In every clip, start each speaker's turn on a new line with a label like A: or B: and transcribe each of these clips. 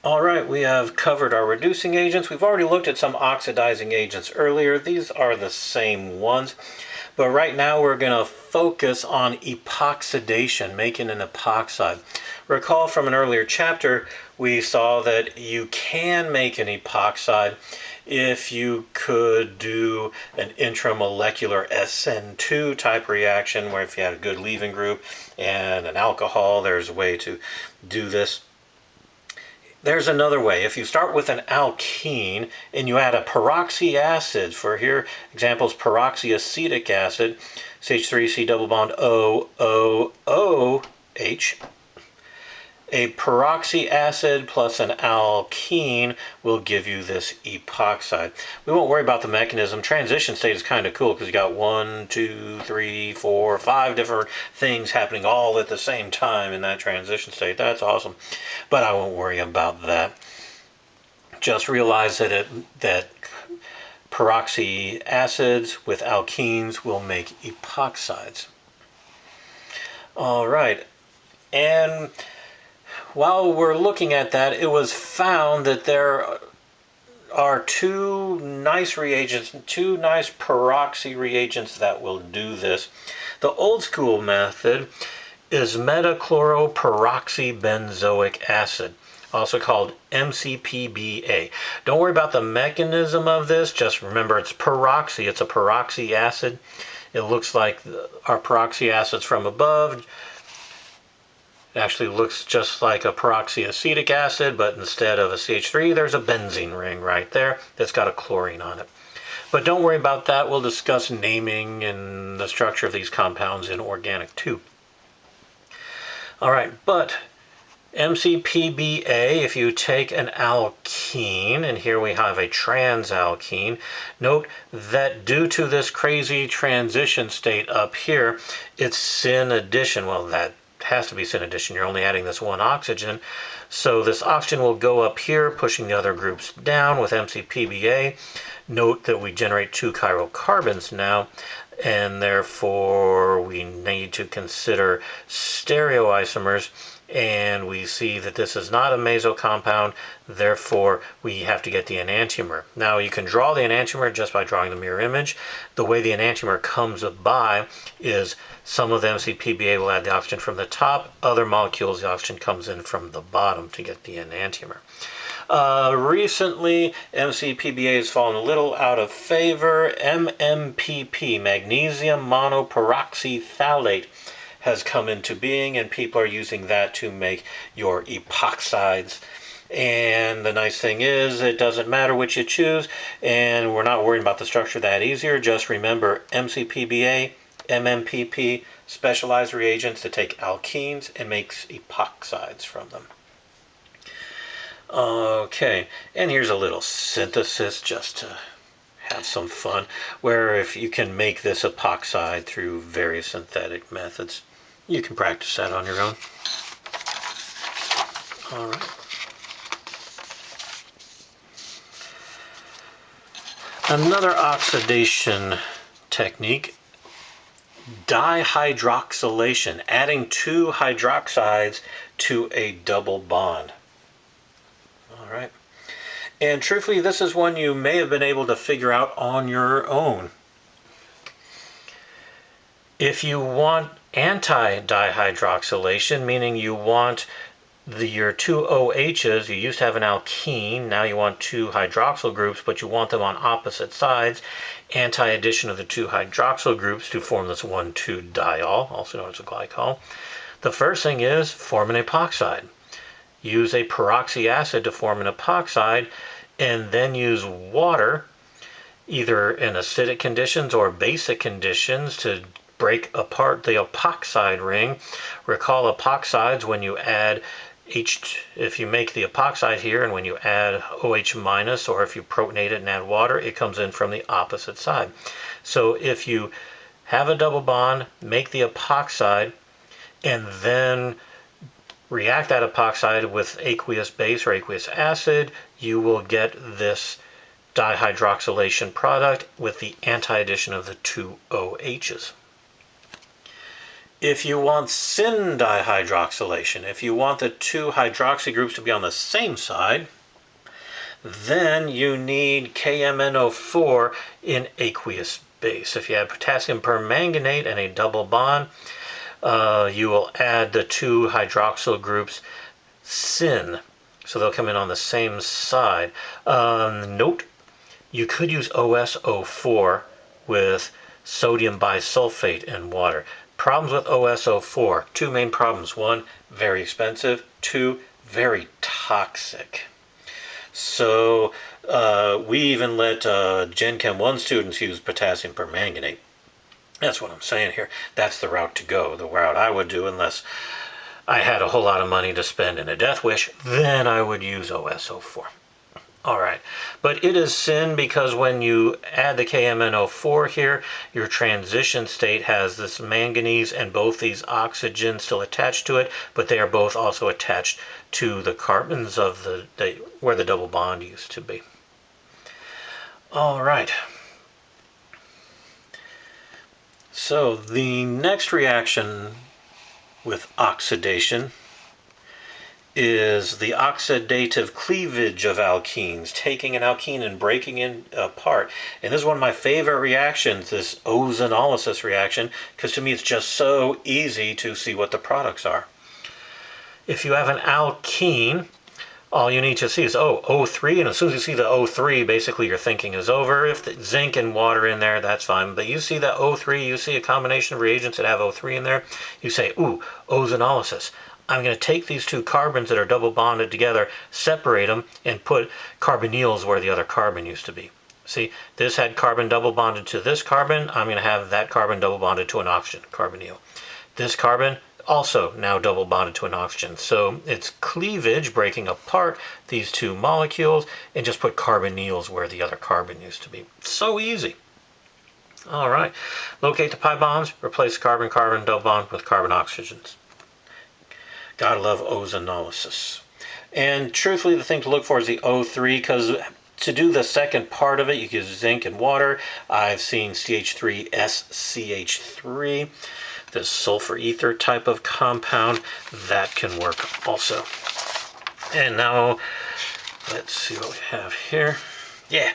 A: All right, we have covered our reducing agents. We've already looked at some oxidizing agents earlier. These are the same ones. But right now we're going to focus on epoxidation, making an epoxide. Recall from an earlier chapter, we saw that you can make an epoxide if you could do an intramolecular SN2 type reaction, where if you had a good leaving group and an alcohol, there's a way to do this. There's another way. If you start with an alkene and you add a peroxy acid, for here examples peroxyacetic acid, CH3C double bond OOOH, a peroxy acid plus an alkene will give you this epoxide. We won't worry about the mechanism. Transition state is kind of cool because you got 1, 2, 3, 4, 5 different things happening all at the same time in that transition state. That's awesome. But I won't worry about that. Just realize that peroxy acids with alkenes will make epoxides. All right. And while we're looking at that, it was found that there are two nice reagents, two nice peroxy reagents that will do this. The old school method is metachloroperoxybenzoic acid, also called MCPBA. Don't worry about the mechanism of this, just remember it's peroxy, it's a peroxy acid. It looks like our peroxy acids from above. It actually looks just like a peroxyacetic acid, but instead of a CH3, there's a benzene ring right there that's got a chlorine on it. But don't worry about that. We'll discuss naming and the structure of these compounds in organic too. All right, but MCPBA, if you take an alkene, and here we have a transalkene, note that due to this crazy transition state up here, it's Syn addition. Well, that has to be Syn addition. You're only adding this one oxygen. So this oxygen will go up here, pushing the other groups down with MCPBA. Note that we generate 2 chiral carbons now, and therefore we need to consider stereoisomers. And we see that this is not a meso compound, therefore we have to get the enantiomer. Now you can draw the enantiomer just by drawing the mirror image. The way the enantiomer comes by is some of the MCPBA will add the oxygen from the top, other molecules the oxygen comes in from the bottom to get the enantiomer. Recently, MCPBA has fallen a little out of favor. MMPP, magnesium monoperoxyphthalate, has come into being, and people are using that to make your epoxides. And the nice thing is, it doesn't matter which you choose, and we're not worrying about the structure that easier. Just remember MCPBA, MMPP, specialized reagents to take alkenes and makes epoxides from them. Okay, and here's a little synthesis just to have some fun, where if you can make this epoxide through various synthetic methods. You can practice that on your own. All right. Another oxidation technique, dihydroxylation, adding 2 hydroxides to a double bond. All right. And truthfully, this is one you may have been able to figure out on your own. If you want anti-dihydroxylation, meaning you want your 2 OHs, you used to have an alkene, now you want 2 hydroxyl groups, but you want them on opposite sides, anti-addition of the 2 hydroxyl groups to form this 1,2-diol, also known as a glycol. The first thing is form an epoxide. Use a peroxy acid to form an epoxide, and then use water, either in acidic conditions or basic conditions, to break apart the epoxide ring. Recall epoxides, when you add if you make the epoxide here and when you add OH minus, or if you protonate it and add water, it comes in from the opposite side. So if you have a double bond, make the epoxide, and then react that epoxide with aqueous base or aqueous acid, you will get this dihydroxylation product with the anti-addition of the 2 OHs. If you want Syn Dihydroxylation, if you want the two hydroxy groups to be on the same side, then you need KMnO4 in aqueous base. If you have potassium permanganate and a double bond, you will add the two hydroxyl groups Syn. So they'll come in on the same side. Note, you could use OSO4 with sodium bisulfate and water. Problems with OSO4, two main problems. One, very expensive. Two, very toxic. So we even let Gen Chem 1 students use potassium permanganate. That's what I'm saying here. That's the route to go, the route I would do unless I had a whole lot of money to spend in a death wish. Then I would use OSO4. All right, but it is Syn because when you add the KMnO4 here, your transition state has this manganese and both these oxygens still attached to it, but they are both also attached to the carbons of where the double bond used to be. All right. So the next reaction with oxidation is the oxidative cleavage of alkenes, taking an alkene and breaking it apart. And this is one of my favorite reactions, this ozonolysis reaction, because to me it's just so easy to see what the products are. If you have an alkene, all you need to see is O3, and as soon as you see the O3, basically your thinking is over. If the zinc and water in there, that's fine. But you see that O3, you see a combination of reagents that have O3 in there, you say, ooh, ozonolysis. I'm going to take these two carbons that are double bonded together, separate them, and put carbonyls where the other carbon used to be. See, this had carbon double bonded to this carbon. I'm going to have that carbon double bonded to an oxygen, carbonyl. This carbon also now double bonded to an oxygen. So it's cleavage, breaking apart these two molecules, and just put carbonyls where the other carbon used to be. So easy. All right, locate the pi bonds, replace carbon-carbon double bond with carbon oxygens. Gotta love ozonolysis. And truthfully, the thing to look for is the O3, because to do the second part of it, you use zinc and water. I've seen CH3SCH3, this sulfur ether type of compound. That can work also. And now, let's see what we have here. Yeah.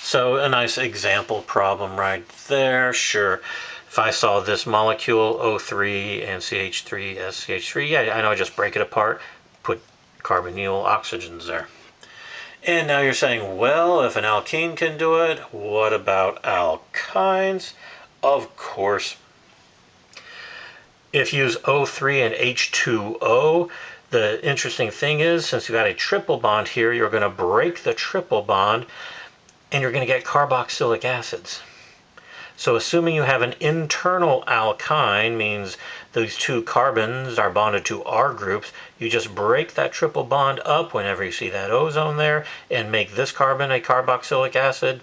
A: So a nice example problem right there. Sure. If I saw this molecule, O3 and CH3SCH3, yeah, I know I just break it apart, put carbonyl oxygens there. And now you're saying, well, if an alkene can do it, what about alkynes? Of course. If you use O3 and H2O, the interesting thing is, since you've got a triple bond here, you're going to break the triple bond, and you're going to get carboxylic acids. So assuming you have an internal alkyne, means these two carbons are bonded to R groups, you just break that triple bond up whenever you see that ozone there and make this carbon a carboxylic acid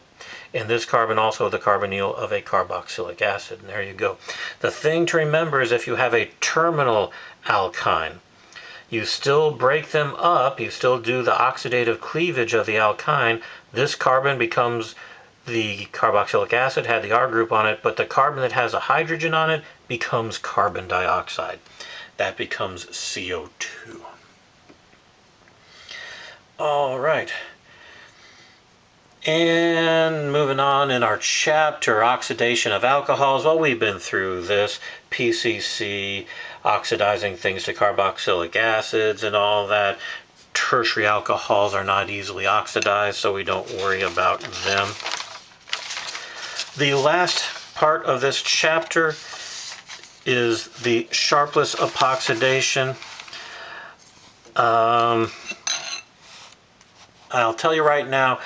A: and this carbon also the carbonyl of a carboxylic acid. And there you go. The thing to remember is if you have a terminal alkyne, you still break them up, you still do the oxidative cleavage of the alkyne. This carbon becomes the carboxylic acid, had the R group on it, but the carbon that has a hydrogen on it becomes carbon dioxide. That becomes CO2. All right. And moving on in our chapter, Oxidation of Alcohols. Well, we've been through this. PCC, oxidizing things to carboxylic acids and all that. Tertiary alcohols are not easily oxidized, so we don't worry about them. The last part of this chapter is the sharpless epoxidation. I'll tell you right now,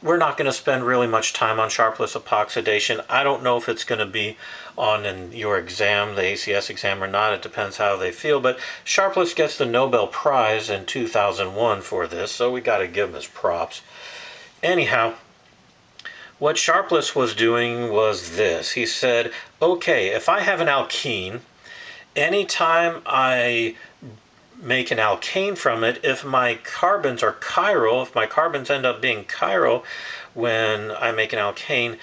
A: we're not going to spend really much time on sharpless epoxidation. I don't know if it's going to be on in your exam, the ACS exam or not. It depends how they feel. But Sharpless gets the Nobel Prize in 2001 for this, so we got to give him his props. Anyhow, what Sharpless was doing was this. He said, okay, if I have an alkene, anytime I make an alkane from it, if my carbons are chiral, if my carbons end up being chiral when I make an alkane,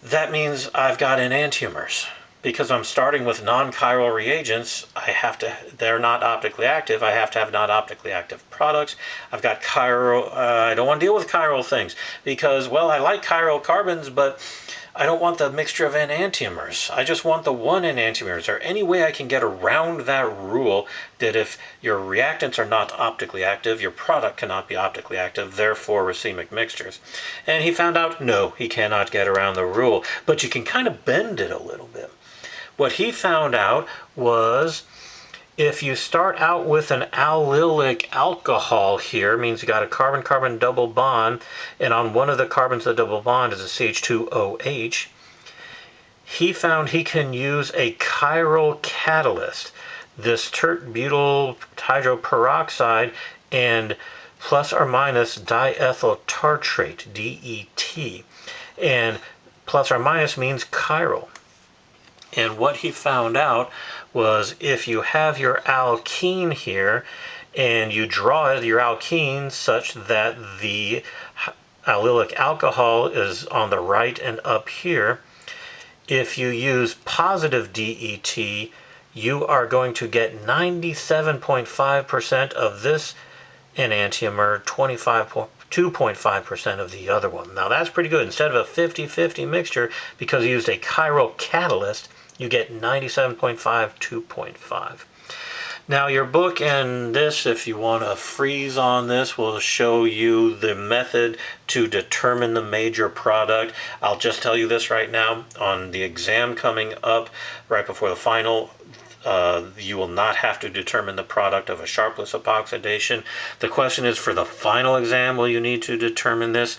A: that means I've got enantiomers. because I'm starting with non-chiral reagents, they're not optically active. I have to have not optically active products. I've got chiral, I don't want to deal with chiral things because, well, I like chiral carbons, but I don't want the mixture of enantiomers. I just want the one enantiomer. Is there any way I can get around that rule that if your reactants are not optically active, your product cannot be optically active, therefore racemic mixtures? And he found out, no, he cannot get around the rule, but you can kind of bend it a little bit. What he found out was if you start out with an allylic alcohol here, means you got a carbon-carbon double bond, and on one of the carbons of the double bond is a CH2OH, he found he can use a chiral catalyst, this tert-butyl hydroperoxide and plus or minus diethyl tartrate, DET. And plus or minus means chiral. And what he found out was if you have your alkene here and you draw your alkene such that the allylic alcohol is on the right and up here, if you use positive DET, you are going to get 97.5% of this enantiomer, 2.5% of the other one. Now that's pretty good. Instead of a 50-50 mixture, because you used a chiral catalyst, you get 97.5, 2.5. Now your book and this, if you want to freeze on this, will show you the method to determine the major product. I'll just tell you this right now, on the exam coming up right before the final, you will not have to determine the product of a sharpless epoxidation. The question is, for the final exam, will you need to determine this?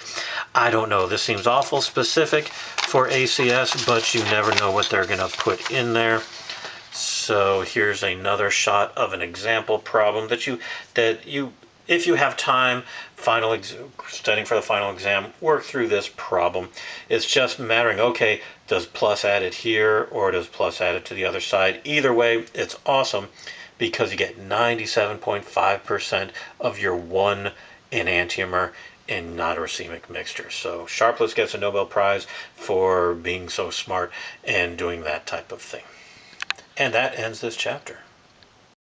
A: I don't know. This seems awful specific for ACS, but you never know what they're going to put in there. So here's another shot of an example problem that if you have time, studying for the final exam, work through this problem. It's just mattering, okay, does plus add it here or does plus add it to the other side? Either way, it's awesome because you get 97.5% of your one enantiomer in not a racemic mixture. So Sharpless gets a Nobel Prize for being so smart and doing that type of thing. And that ends this chapter.